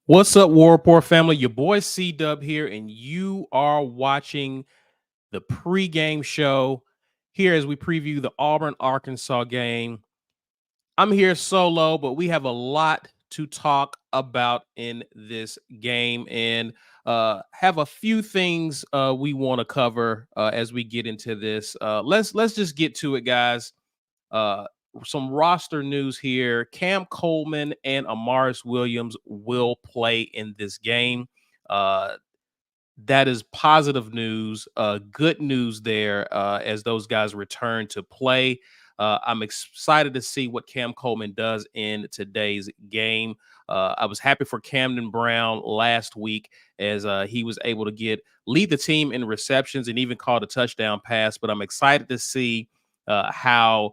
What's up, War Report family? Your boy C Dub here, and you are watching the pregame show here as we preview the Auburn Arkansas game. I'm here solo, but we have a lot to talk about in this game and have a few things we want to cover as we get into this. Let's just get to it, guys. Uh, some roster news here. Cam Coleman and Amaris Williams will play in this game. Uh, that is positive news, good news there as those guys return to play. I'm excited to see what Cam Coleman does in today's game. I was happy for Camden Brown last week as he was able to lead the team in receptions and even caught a touchdown pass. But I'm excited to see how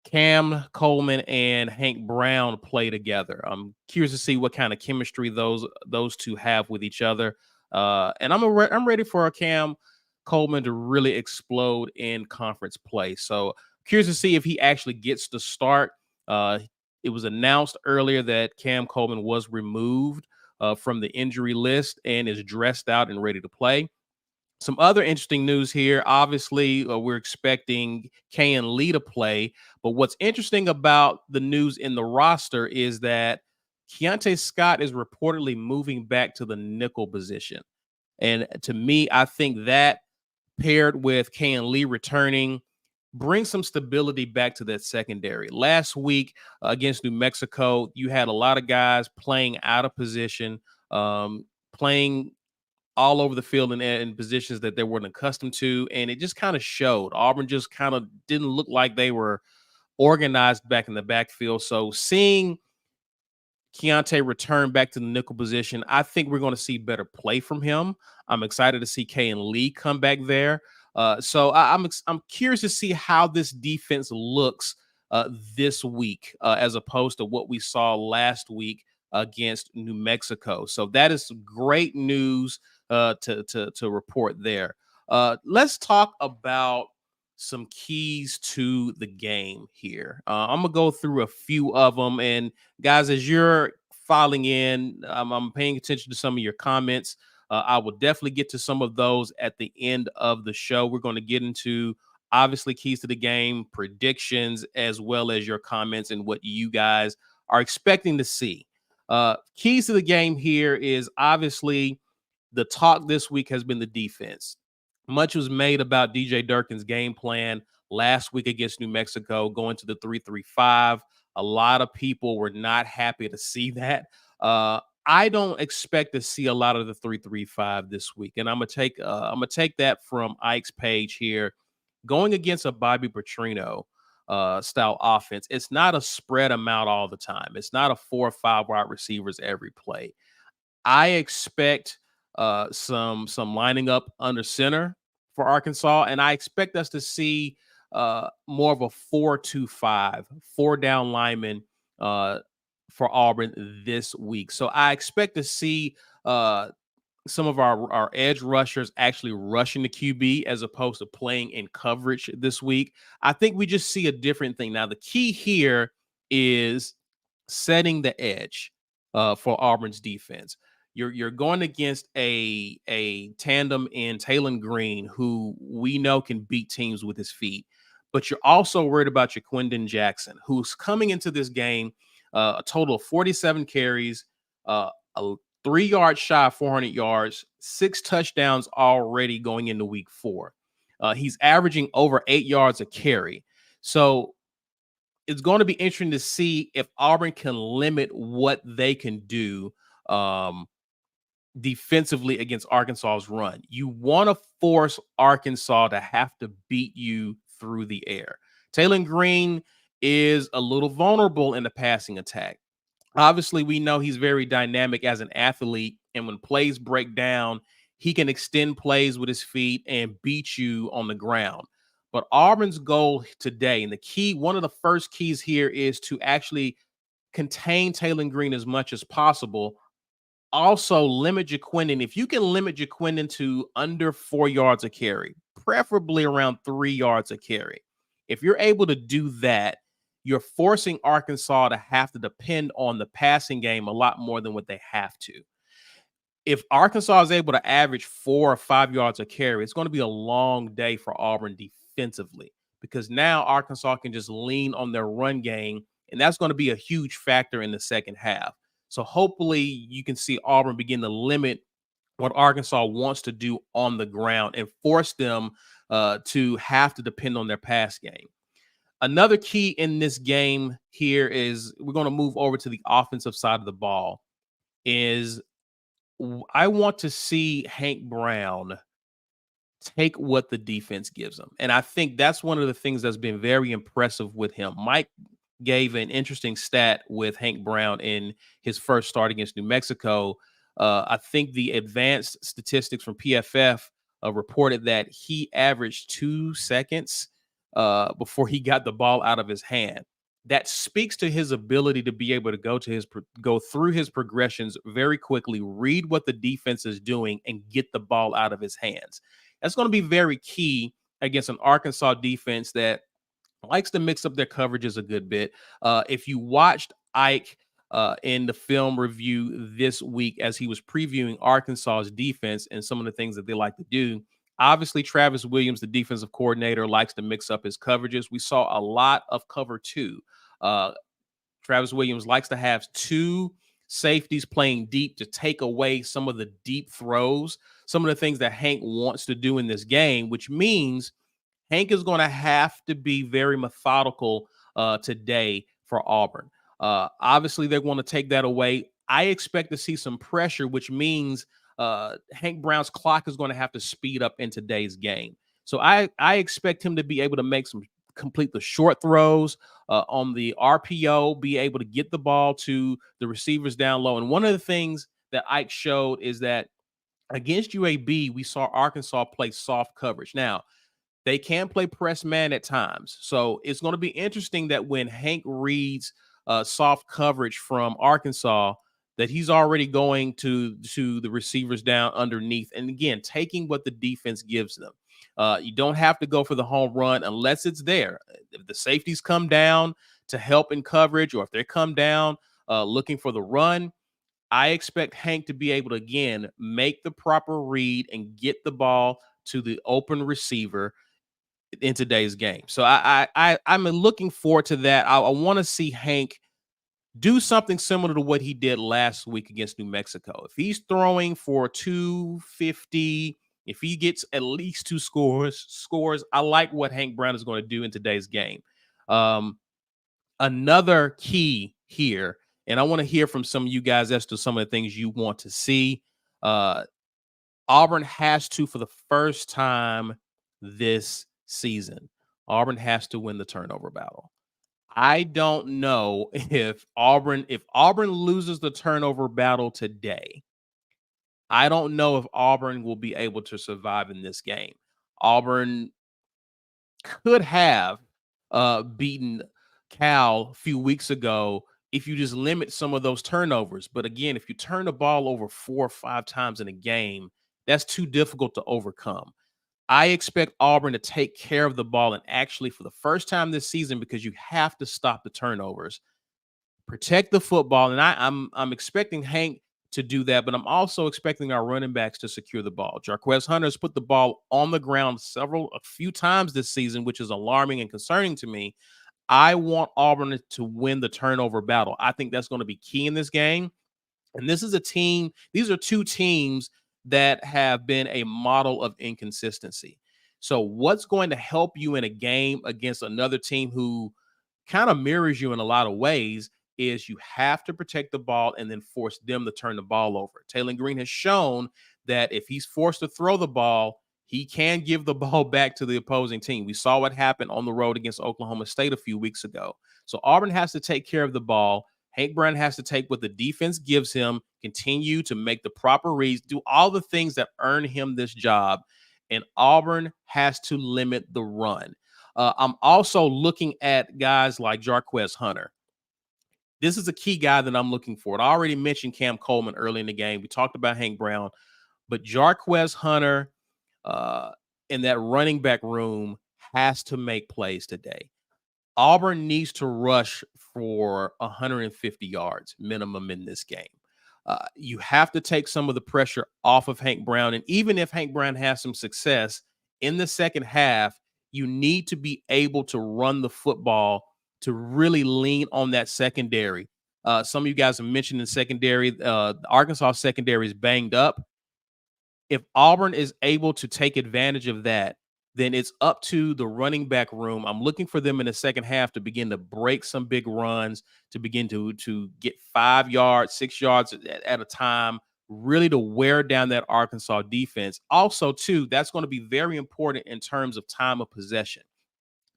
Cam Coleman and Hank Brown play together. I'm curious to see what kind of chemistry those two have with each other. And I'm ready for a Cam Coleman to really explode in conference play. So curious to see if he actually gets to start. It was announced earlier that Cam Coleman was removed from the injury list and is dressed out and ready to play. Some other interesting news here. Obviously, we're expecting Kayan Lee to play. But what's interesting about the news in the roster is that Keontae Scott is reportedly moving back to the nickel position. And to me, I think that paired with Kayan Lee returning brings some stability back to that secondary. Last week against New Mexico, you had a lot of guys playing out of position, playing all over the field in positions that they weren't accustomed to. And it just kind of showed. Auburn just kind of didn't look like they were organized back in the backfield. So seeing Keontae return back to the nickel position, I think we're going to see better play from him. I'm excited to see Kay and Lee come back there. I'm curious to see how this defense looks this week as opposed to what we saw last week against New Mexico. So that is great news to report there. Let's talk about some keys to the game here. I'm gonna go through a few of them, and guys, as you're filing in, I'm paying attention to some of your comments. I will definitely get to some of those at the end of the show. We're going to get into obviously keys to the game, predictions, as well as your comments and what you guys are expecting to see. Keys to the game here is obviously the talk this week has been the defense. Much was made about DJ Durkin's game plan last week against New Mexico, going to the 3-3-5. A lot of people were not happy to see that. I don't expect to see a lot of the 3-3-5 this week, and I'm gonna take that from Ike's page here. Going against a Bobby Petrino style offense, it's not a spread amount all the time. It's not a 4 or 5 wide receivers every play. I expect some lining up under center for Arkansas, and I expect us to see more of a 4-2-5, 4 down linemen for Auburn this week. So I expect to see some of our edge rushers actually rushing the QB as opposed to playing in coverage this week. I think we just see a different thing. Now, the key here is setting the edge for Auburn's defense. You're going against a tandem in Taylon Green, who we know can beat teams with his feet, but you're also worried about your Quindon Jackson, who's coming into this game a total of 47 carries, a 3 yards shy of 400 yards, 6 touchdowns already going into week 4. He's averaging over 8 yards a carry. So it's going to be interesting to see if Auburn can limit what they can do defensively against Arkansas's run. You want to force Arkansas to have to beat you through the air. Taylon Green is a little vulnerable in the passing attack. Obviously, we know he's very dynamic as an athlete, and when plays break down, he can extend plays with his feet and beat you on the ground. But Auburn's goal today, and one of the first keys here, is to actually contain Taylon Green as much as possible. Also, limit Jaquindon. If you can limit Jaquindon to under 4 yards a carry, preferably around 3 yards a carry. If you're able to do that, you're forcing Arkansas to have to depend on the passing game a lot more than what they have to. If Arkansas is able to average 4 or 5 yards a carry, it's going to be a long day for Auburn defensively, because now Arkansas can just lean on their run game, and that's going to be a huge factor in the second half. So hopefully you can see Auburn begin to limit what Arkansas wants to do on the ground and force them to have to depend on their pass game. Another key in this game here is, we're going to move over to the offensive side of the ball, is I want to see Hank Brown take what the defense gives him. And I think that's one of the things that's been very impressive with him. Mike gave an interesting stat with Hank Brown in his first start against New Mexico. I think the advanced statistics from PFF reported that he averaged 2 seconds before he got the ball out of his hand. That speaks to his ability to be able to go through his progressions very quickly, read what the defense is doing, and get the ball out of his hands. That's going to be very key against an Arkansas defense that likes to mix up their coverages a good bit. If you watched Ike in the film review this week as he was previewing Arkansas's defense and some of the things that they like to do, obviously Travis Williams, the defensive coordinator, likes to mix up his coverages. We saw a lot of cover 2. Travis Williams likes to have 2 safeties playing deep to take away some of the deep throws, some of the things that Hank wants to do in this game, which means Hank is going to have to be very methodical today for Auburn. Obviously, they're going to take that away. I expect to see some pressure, which means Hank Brown's clock is going to have to speed up in today's game. So I expect him to be able to complete the short throws on the RPO, be able to get the ball to the receivers down low. And one of the things that Ike showed is that against UAB, we saw Arkansas play soft coverage. Now, they can play press man at times. So it's going to be interesting that when Hank reads soft coverage from Arkansas, that he's already going to the receivers down underneath. And again, taking what the defense gives them. You don't have to go for the home run unless it's there. If the safeties come down to help in coverage, or if they come down looking for the run, I expect Hank to be able to, again, make the proper read and get the ball to the open receiver in today's game. So I'm looking forward to that. I want to see Hank do something similar to what he did last week against New Mexico. If he's throwing for 250, if he gets at least 2 scores, I like what Hank Brown is going to do in today's game. Another key here, and I want to hear from some of you guys as to some of the things you want to see. Auburn has to, for the first time this season, Auburn has to win the turnover battle. I don't know if Auburn loses the turnover battle today, I don't know if Auburn will be able to survive in this game. Auburn could have beaten Cal a few weeks ago if you just limit some of those turnovers. But again, if you turn the ball over 4 or 5 times in a game, that's too difficult to overcome. I expect Auburn to take care of the ball, and actually for the first time this season, because you have to stop the turnovers, protect the football. And I'm expecting Hank to do that, but I'm also expecting our running backs to secure the ball. Jarquez Hunter's put the ball on the ground a few times this season, which is alarming and concerning to me. I want Auburn to win the turnover battle. I think that's going to be key in this game. And this is a team, these are 2 teams that have been a model of inconsistency. So what's going to help you in a game against another team who kind of mirrors you in a lot of ways is you have to protect the ball and then force them to turn the ball over. Taylor Green has shown that if he's forced to throw the ball, he can give the ball back to the opposing team. We saw what happened on the road against Oklahoma State a few weeks ago. So Auburn has to take care of the ball. Hank Brown has to take what the defense gives him, continue to make the proper reads, do all the things that earn him this job, and Auburn has to limit the run. I'm also looking at guys like Jarquez Hunter. This is a key guy that I'm looking for. I already mentioned Cam Coleman early in the game. We talked about Hank Brown, but Jarquez Hunter in that running back room has to make plays today. Auburn needs to rush for 150 yards minimum in this game. You have to take some of the pressure off of Hank Brown. And even if Hank Brown has some success in the second half, you need to be able to run the football to really lean on that secondary. Some of you guys have mentioned the secondary. The Arkansas secondary is banged up. If Auburn is able to take advantage of that, then it's up to the running back room. I'm looking for them in the second half to begin to break some big runs, to begin to get 5 yards, 6 yards at a time, really to wear down that Arkansas defense. Also, too, that's going to be very important in terms of time of possession.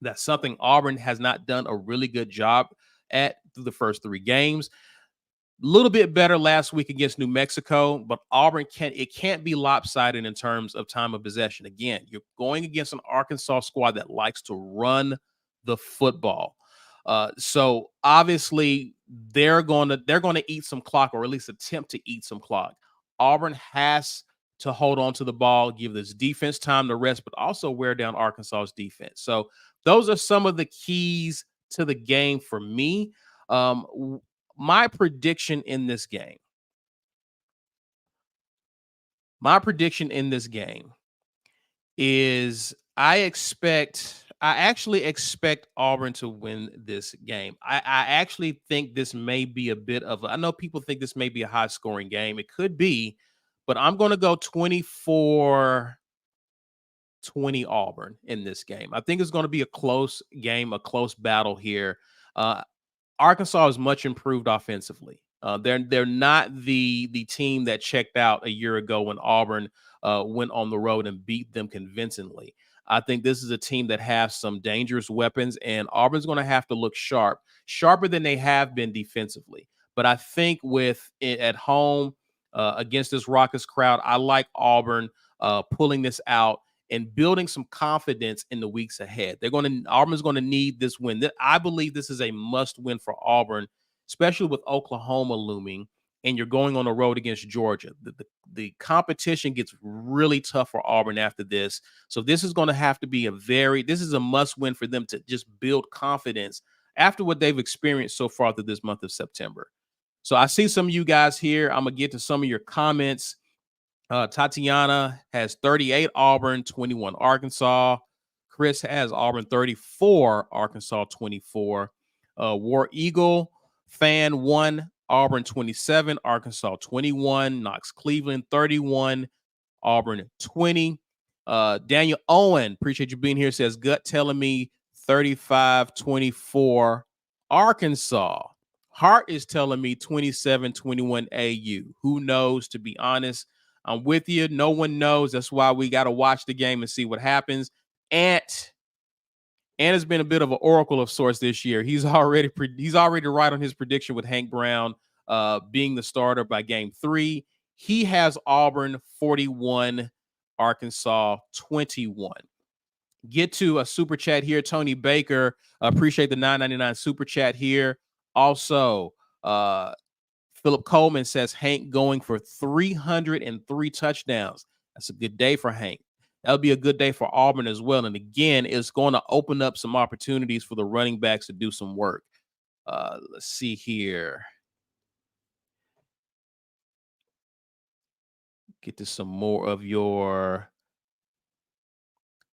That's something Auburn has not done a really good job at through the first 3 games. Little bit better last week against New Mexico, but Auburn can't be lopsided in terms of time of possession. Again, you're going against an Arkansas squad that likes to run the football. So obviously they're gonna eat some clock, or at least attempt to eat some clock. Auburn has to hold on to the ball, give this defense time to rest, but also wear down Arkansas's defense. So those are some of the keys to the game for me. My prediction in this game, my prediction in this game is I actually expect Auburn to win this game. I actually think this may be a bit of I know people think this may be a high scoring game. It could be, but I'm going to go 24-20 Auburn in this game. I think it's going to be a close game, a close battle here. Uh, Arkansas is much improved offensively. They're not the team that checked out a year ago when Auburn went on the road and beat them convincingly. I think this is a team that has some dangerous weapons, and Auburn's going to have to look sharp, sharper than they have been defensively. But I think with it at home against this raucous crowd, I like Auburn pulling this out and building some confidence in the weeks ahead. Auburn's going to need this win. I believe this is a must win for Auburn, especially with Oklahoma looming, and you're going on the road against Georgia. The competition gets really tough for Auburn after this. So this is going to have to be this is a must win for them to just build confidence after what they've experienced so far through this month of September. So I see some of you guys here. I'm going to get to some of your comments. Tatiana has 38 Auburn, 21 Arkansas. Chris has Auburn 34, Arkansas 24. War Eagle fan 1, Auburn 27, Arkansas 21. Knox Cleveland 31, Auburn 20. Daniel Owen, appreciate you being here, says gut telling me 35-24 Arkansas. Heart is telling me 27-21 AU. Who knows, to be honest? I'm with you. No one knows. That's why we got to watch the game and see what happens. Ant has been a bit of an oracle of sorts this year. He's already right on his prediction with Hank Brown being the starter by game 3. He has Auburn 41, Arkansas 21. Get to a super chat here. Tony Baker, appreciate the $9.99 super chat here. Also, Philip Coleman says Hank going for 303 touchdowns. That's a good day for Hank. That'll be a good day for Auburn as well. And again, it's going to open up some opportunities for the running backs to do some work. Let's see here. Get to some more of your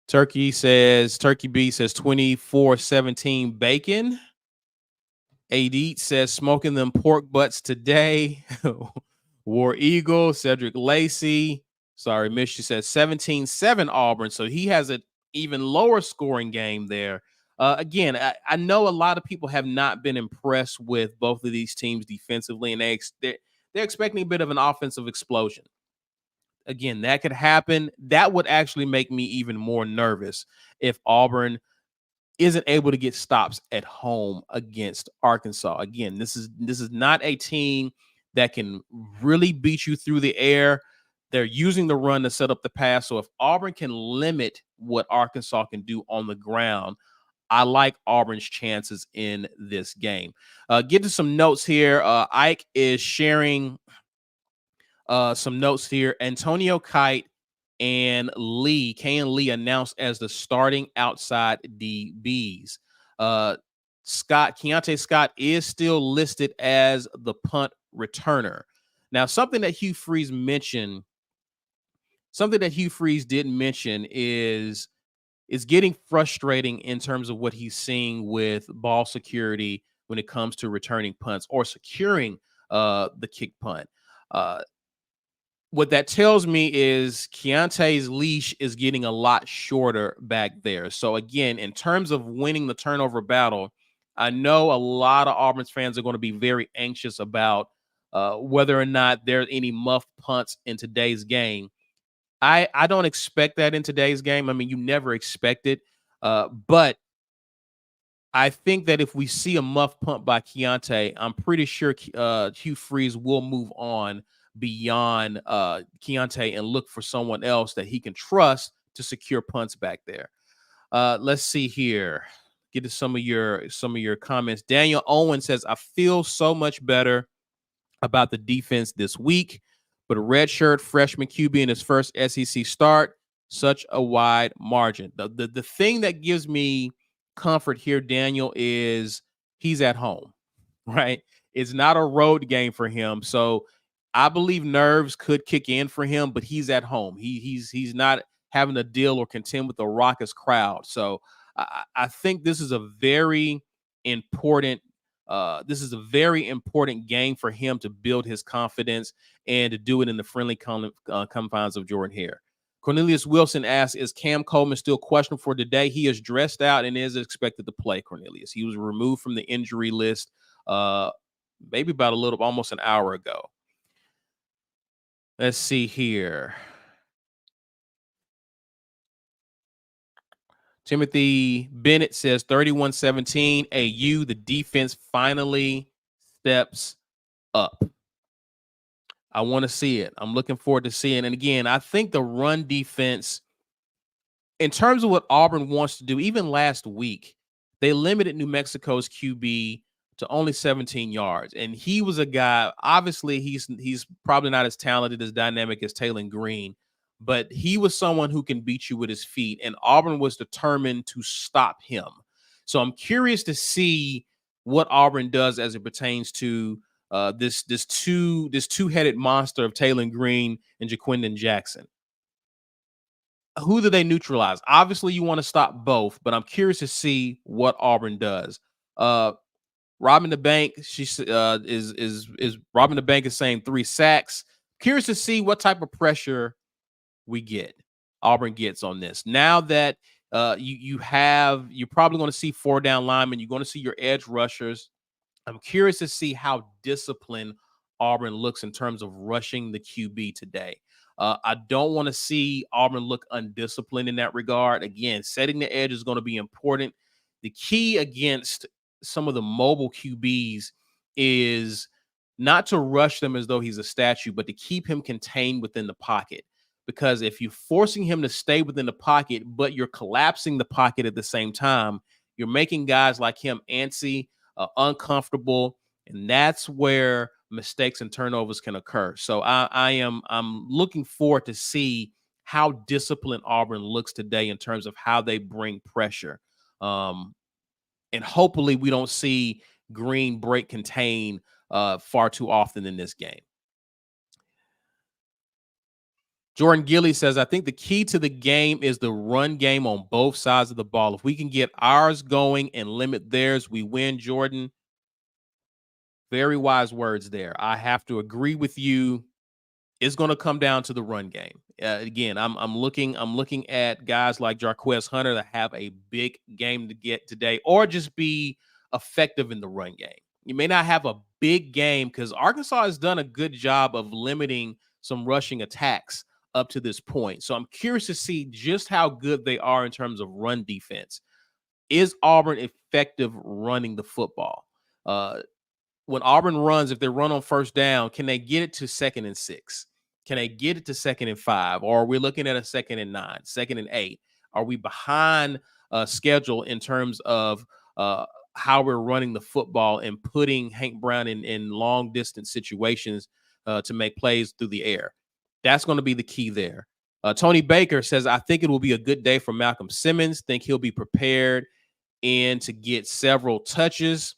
Turkey B says 24-17 bacon. AD says smoking them pork butts today. War Eagle, Cedric Lacey. Sorry, Miss. She says 17-7 Auburn. So he has an even lower scoring game there. Again, I know a lot of people have not been impressed with both of these teams defensively, and they're expecting a bit of an offensive explosion. Again, that could happen. That would actually make me even more nervous if Auburn isn't able to get stops at home against Arkansas. Again, this is not a team that can really beat you through the air. They're using the run to set up the pass. So if Auburn can limit what Arkansas can do on the ground, I like Auburn's chances in this game. Get to some notes here. Ike is sharing some notes here. Antonio Kite and Lee announced as the starting outside DBs. Keontae Scott is still listed as the punt returner. Now, something that Hugh Freeze didn't mention is getting frustrating in terms of what he's seeing with ball security when it comes to returning punts or securing the kick punt. Uh, what that tells me is Keontae's leash is getting a lot shorter back there. So again, in terms of winning the turnover battle, I know a lot of Auburn's fans are going to be very anxious about whether or not there's any muffed punts in today's game. I don't expect that in today's game. I mean, you never expect it, but I think that if we see a muff punt by Keontae, I'm pretty sure Hugh Freeze will move on beyond Keontae and look for someone else that he can trust to secure punts back there. Let's see here. Get to some of your comments. Daniel Owen says, "I feel so much better about the defense this week, but a redshirt freshman QB in his first SEC start, such a wide margin." The thing that gives me comfort here, Daniel, is he's at home, right? It's not a road game for him. So I believe nerves could kick in for him, but he's at home. He's not having to deal or contend with the raucous crowd. So I think important this is a very important game for him to build his confidence and to do it in the friendly confines of Jordan Hare. Cornelius Wilson asks, "Is Cam Coleman still questionable for today?" He is dressed out and is expected to play, Cornelius. He was removed from the injury list maybe about almost an hour ago. Let's see here. Timothy Bennett says 31-17 AU. The defense finally steps up. I want to see it. I'm looking forward to seeing it. And again, I think the run defense, in terms of what Auburn wants to do, even last week, they limited New Mexico's QB to only 17 yards. And he was a guy, obviously, he's probably not as talented, as dynamic as Taylor Green, but he was someone who can beat you with his feet. And Auburn was determined to stop him. So I'm curious to see what Auburn does as it pertains to this two-headed monster of Taylor Green and Jaquindon Jackson. Who do they neutralize? Obviously, you want to stop both, but I'm curious to see what Auburn does. Robbing the bank, is robbing the bank is saying 3 sacks. Curious to see what type of pressure Auburn gets on this. Now that you're probably going to see 4 down linemen, you're going to see your edge rushers. I'm curious to see how disciplined Auburn looks in terms of rushing the QB today. I don't want to see Auburn look undisciplined in that regard. Again, setting the edge is going to be important. The key against some of the mobile QBs is not to rush them as though he's a statue, but to keep him contained within the pocket. Because if you're forcing him to stay within the pocket, but you're collapsing the pocket at the same time, you're making guys like him antsy, uncomfortable, and that's where mistakes and turnovers can occur. So I'm looking forward to see how disciplined Auburn looks today in terms of how they bring pressure. And hopefully we don't see Green break contain far too often in this game. Jordan Gilly says, "I think the key to the game is the run game on both sides of the ball. If we can get ours going and limit theirs, we win." Jordan, very wise words there. I have to agree with you. It's going to come down to the run game. Again, I'm looking at guys like Jarquez Hunter that have a big game to get today, or just be effective in the run game. You may not have a big game because Arkansas has done a good job of limiting some rushing attacks up to this point. So I'm curious to see just how good they are in terms of run defense. Is Auburn effective running the football? When Auburn runs, if they run on first down, can they get it to 2nd and 6? Can they get it to 2nd and 5? Or are we looking at a 2nd and 9, 2nd and 8? Are we behind schedule in terms of how we're running the football and putting Hank Brown in long distance situations to make plays through the air? That's going to be the key there. Tony Baker says, "I think it will be a good day for Malcolm Simmons. Think he'll be prepared in to get several touches.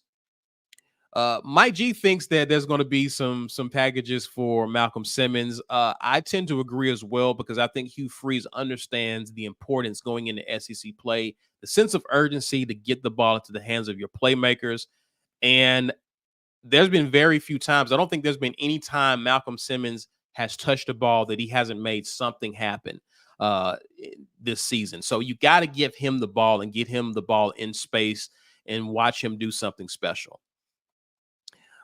Mike G thinks that there's going to be some packages for Malcolm Simmons. I tend to agree as well because I think Hugh Freeze understands the importance going into SEC play, the sense of urgency to get the ball into the hands of your playmakers. And there's been very few times, I don't think there's been any time Malcolm Simmons has touched a ball that he hasn't made something happen this season. So you got to give him the ball and get him the ball in space and watch him do something special.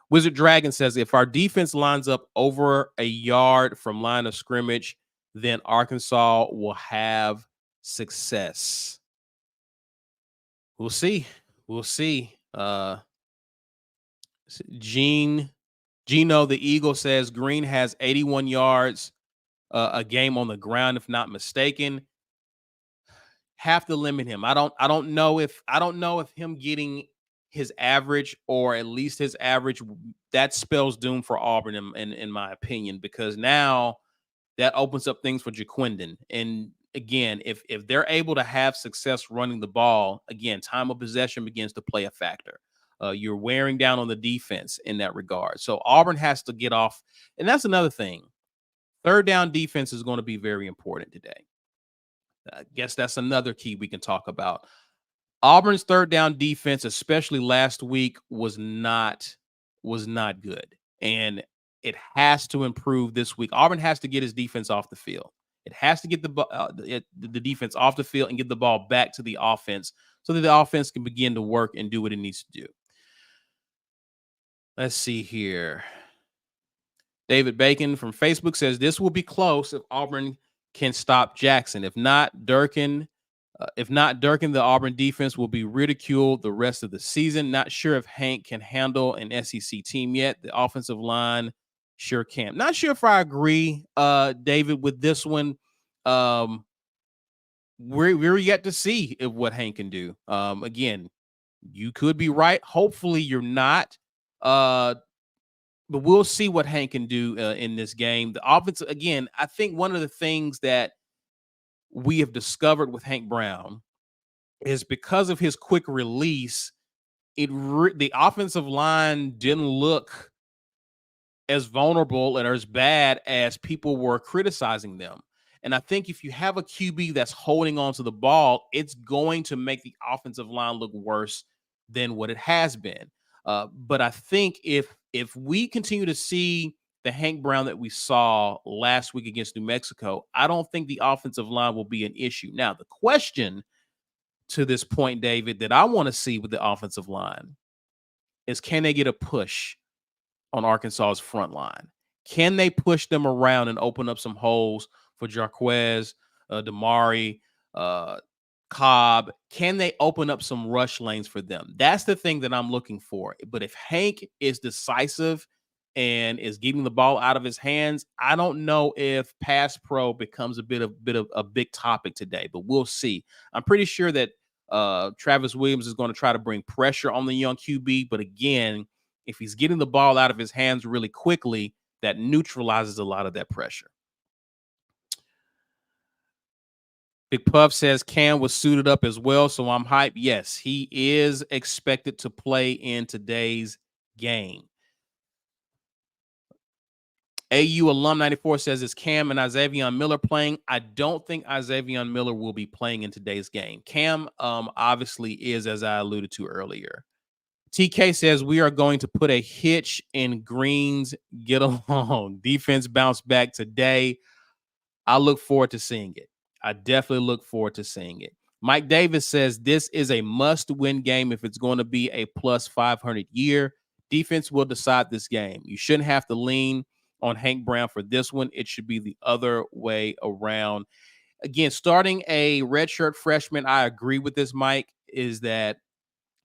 Wizard Dragon says, if our defense lines up over a yard from line of scrimmage, then Arkansas will have success. We'll see. We'll see. Gino the Eagle says Green has 81 yards a game on the ground, if not mistaken. Have to limit him. I don't know if him getting his average or at least his average, that spells doom for Auburn in my opinion, because now that opens up things for Jaquindon. And again, if they're able to have success running the ball, again, time of possession begins to play a factor. You're wearing down on the defense in that regard. So Auburn has to get off. And that's another thing. Third down defense is going to be very important today. I guess that's another key we can talk about. Auburn's third down defense, especially last week, was not good. And it has to improve this week. Auburn has to get his defense off the field. It has to get the defense off the field and get the ball back to the offense so that the offense can begin to work and do what it needs to do. Let's see here. David Bacon from Facebook says this will be close if Auburn can stop Jackson. If not, Durkin, the Auburn defense will be ridiculed the rest of the season. Not sure if Hank can handle an SEC team yet. The offensive line sure can. Not sure if I agree, David, with this one. We're yet to see what Hank can do. Again, you could be right. Hopefully you're not. But we'll see what Hank can do in this game. The offense, again, I think one of the things that we have discovered with Hank Brown is because of his quick release, the offensive line didn't look as vulnerable and as bad as people were criticizing them. And I think if you have a QB that's holding on to the ball, it's going to make the offensive line look worse than what it has been. But I think if we continue to see the Hank Brown that we saw last week against New Mexico, I don't think the offensive line will be an issue. Now, the question to this point, David, that I want to see with the offensive line is, can they get a push on Arkansas's front line? Can they push them around and open up some holes for Jarquez, Damari, Cobb? Can they open up some rush lanes for them? That's the thing that I'm looking for. But if Hank is decisive and is getting the ball out of his hands, I don't know if pass pro becomes a bit of a big topic today, but we'll see. I'm pretty sure that Travis Williams is going to try to bring pressure on the young QB, but again, if he's getting the ball out of his hands really quickly, that neutralizes a lot of that pressure. Big Puff says Cam was suited up as well, so I'm hyped. Yes, he is expected to play in today's game. AU Alum 94 says, is Cam and Isaiah Miller playing? I don't think Isaiah Miller will be playing in today's game. Cam obviously is, as I alluded to earlier. TK says, we are going to put a hitch in Green's get along. Defense bounce back today. I look forward to seeing it. I definitely look forward to seeing it. Mike Davis says, this is a must-win game if it's going to be a plus 500 year. Defense will decide this game. You shouldn't have to lean on Hank Brown for this one. It should be the other way around. Again, starting a redshirt freshman, I agree with this, Mike, is that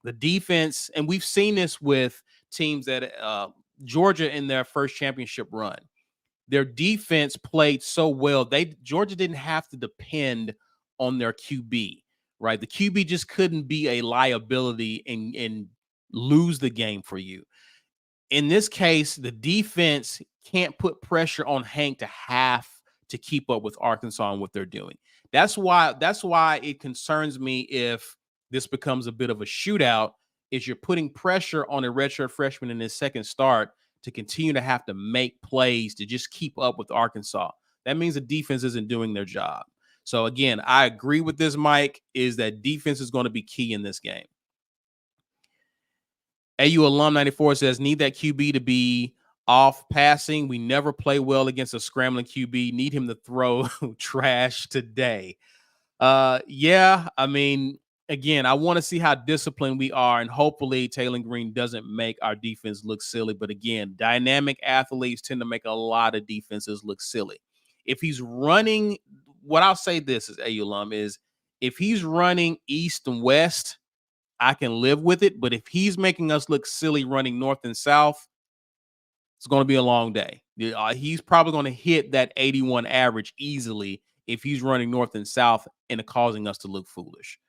the defense, and we've seen this with teams that Georgia in their first championship run. Their defense played so well. Georgia didn't have to depend on their QB, right? The QB just couldn't be a liability and lose the game for you. In this case, the defense can't put pressure on Hank to have to keep up with Arkansas and what they're doing. That's why it concerns me if this becomes a bit of a shootout is you're putting pressure on a redshirt freshman in his second start to continue to have to make plays to just keep up with Arkansas. That means the defense isn't doing their job. So again, I agree with this, Mike, is that defense is going to be key in this game. AU Alum 94 says, need that QB to be off passing. We never play well against a scrambling QB. Need him to throw trash today. Yeah, I mean, again, I want to see how disciplined we are, and hopefully Taylor Green doesn't make our defense look silly. But again, dynamic athletes tend to make a lot of defenses look silly. If he's running, what I'll say this is AU Alum is if he's running east and west, I can live with it. But if he's making us look silly running north and south, it's going to be a long day. He's probably going to hit that 81 average easily if he's running north and south and causing us to look foolish.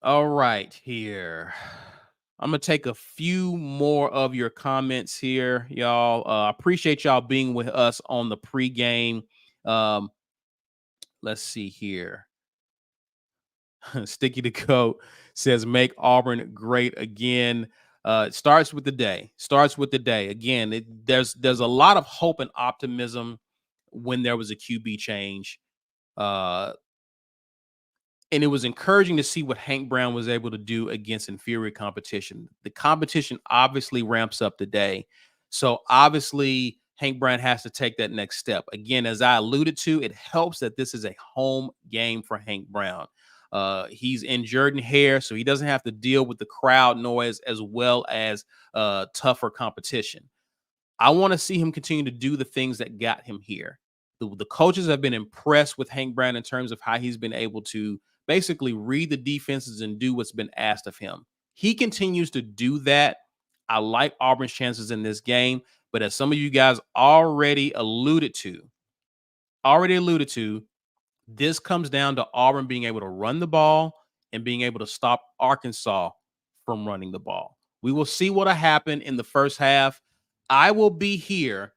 All right, here. I'm going to take a few more of your comments here, y'all. Appreciate y'all being with us on the pregame. Let's see here. Sticky the Coat says, make Auburn great again. It starts with the day. Starts with the day. Again, there's a lot of hope and optimism when there was a QB change. And it was encouraging to see what Hank Brown was able to do against inferior competition. The competition obviously ramps up today. So obviously, Hank Brown has to take that next step. Again, as I alluded to, it helps that this is a home game for Hank Brown. He's in Jordan Hare, so he doesn't have to deal with the crowd noise as well as tougher competition. I want to see him continue to do the things that got him here. The coaches have been impressed with Hank Brown in terms of how he's been able to basically read the defenses and do what's been asked of him. He continues to do that. I like Auburn's chances in this game, but as some of you guys already alluded to, this comes down to Auburn being able to run the ball and being able to stop Arkansas from running the ball. We will see what'll happen in the first half. I will be here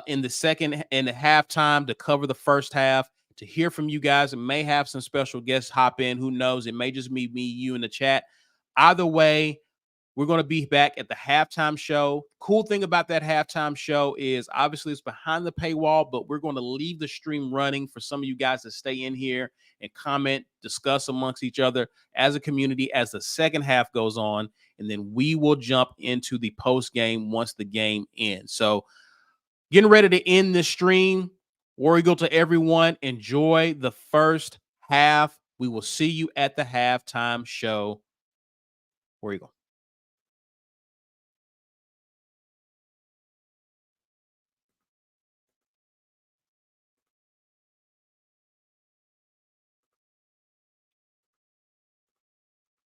in the second and the halftime to cover the first half, to hear from you guys. And may have some special guests hop in. Who knows? It may just be me, you in the chat. Either way, we're going to be back at the halftime show. Cool thing about that halftime show is obviously it's behind the paywall, but we're going to leave the stream running for some of you guys to stay in here and comment, discuss amongst each other as a community as the second half goes on. And then we will jump into the post game once the game ends. So getting ready to end this stream. War Eagle to everyone. Enjoy the first half. We will see you at the halftime show. War Eagle.